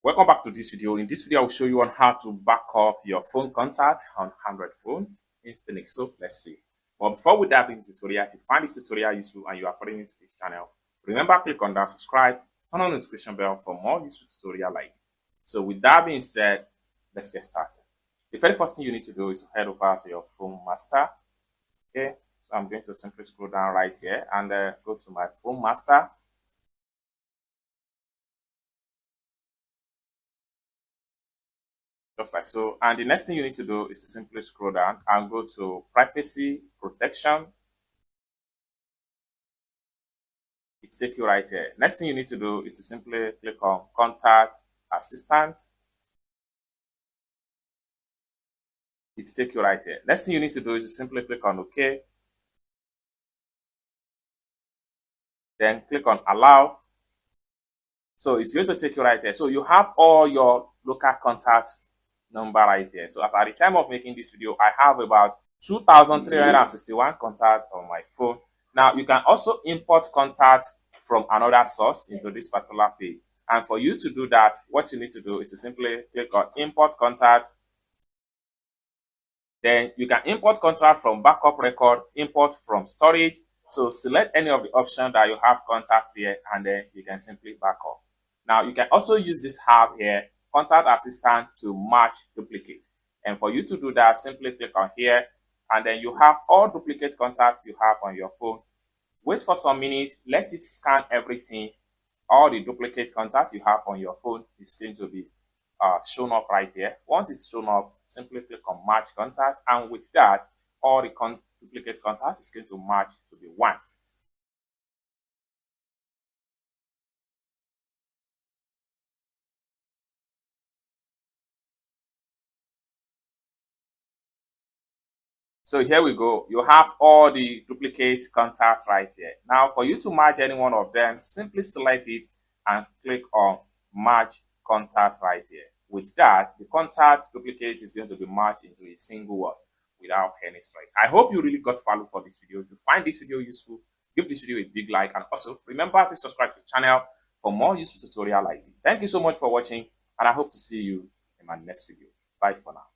Welcome back to this video. In this video, I will show you on how to back up your phone contact on Android phone Infinix. So let's see. But before we dive into the tutorial, if you find this tutorial useful and you are following to this channel, remember click on that subscribe, turn on the notification bell for more useful tutorial like this. So with that being said, let's get started. The very first thing you need to do is to head over to your phone master. Okay, so I'm going to simply scroll down right here and go to my phone master. Just like so. And the next thing you need to do is to simply scroll down and go to privacy protection. It takes you right here. Next thing you need to do is to simply click on contact assistant. It takes you right here. Next thing you need to do is to simply click on OK. Then click on allow. So it's going to take you right here. So you have all your local contact number right here. So as at the time of making this video, I have about 2,361 contacts on my phone. Now you can also import contacts from another source into this particular page. And for you to do that, what you need to do is to simply click on import contact. Then you can import contact from backup record, import from storage. So select any of the options that you have contacts here, and then you can simply back up. Now you can also use this app here, contact assistant, to match duplicate. And for you to do that, simply click on here, and then you have all duplicate contacts you have on your phone. Wait for some minutes, let it scan everything. All the duplicate contacts you have on your phone is going to be shown up right here. Once it's shown up, simply click on match contact, and with that, all the duplicate contact is going to match to be one. So here we go. You have all the duplicate contacts right here. Now, for you to merge any one of them, simply select it and click on merge contact right here. With that, the contact duplicate is going to be merged into a single one without any stress. I hope you really got value for this video. If you find this video useful, give this video a big like, and also remember to subscribe to the channel for more useful tutorial like this. Thank you so much for watching, and I hope to see you in my next video. Bye for now.